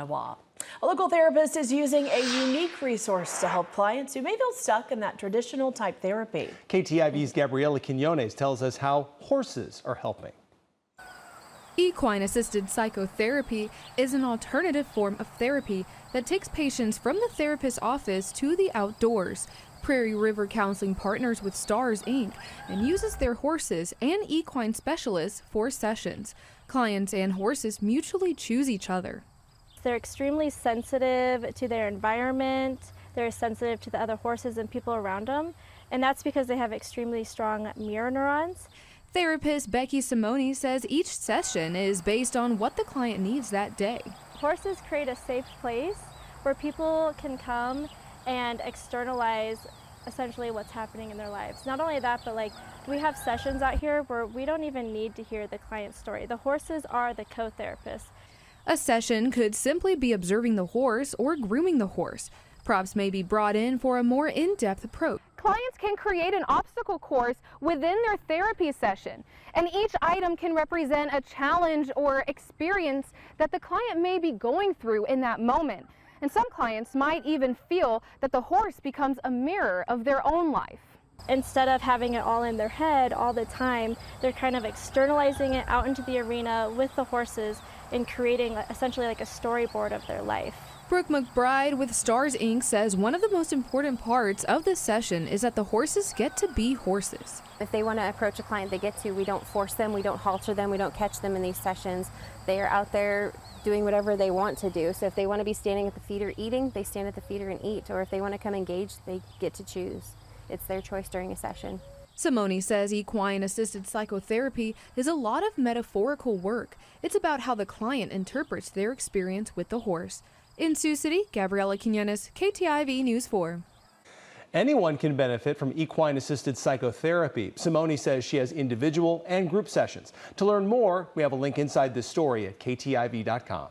A local therapist is using a unique resource to help clients who may feel stuck in that traditional type therapy. KTIV's Gabriela Quinones tells us how horses are helping. Equine-assisted psychotherapy is an alternative form of therapy that takes patients from the therapist's office to the outdoors. Prairie River Counseling partners with Stars, Inc. and uses their horses and equine specialists for sessions. Clients and horses mutually choose each other. They're extremely sensitive to their environment. They're sensitive to the other horses and people around them, and that's because they have extremely strong mirror neurons. Therapist Becky Simone says each session is based on what the client needs that day. Horses create a safe place where people can come and externalize essentially what's happening in their lives. Not only that, but we have sessions out here where we don't even need to hear the client's story. The horses are the co-therapists. A session could simply be observing the horse or grooming the horse. Props may be brought in for a more in-depth approach. Clients can create an obstacle course within their therapy session, and each item can represent a challenge or experience that the client may be going through in that moment. And some clients might even feel that the horse becomes a mirror of their own life. Instead of having it all in their head all the time, they're kind of externalizing it out into the arena with the horses and creating essentially like a storyboard of their life. Brooke McBride with Stars, Inc. says one of the most important parts of this session is that the horses get to be horses. If they want to approach a client, they get to. We don't force them, we don't halter them, we don't catch them in these sessions. They are out there doing whatever they want to do. So if they want to be standing at the feeder eating, they stand at the feeder and eat. Or if they want to come engage, they get to choose. It's their choice during a session. Simone says equine-assisted psychotherapy is a lot of metaphorical work. It's about how the client interprets their experience with the horse. In Sioux City, Gabriela Quinones, KTIV News 4. Anyone can benefit from equine-assisted psychotherapy. Simone says she has individual and group sessions. To learn more, we have a link inside this story at KTIV.com.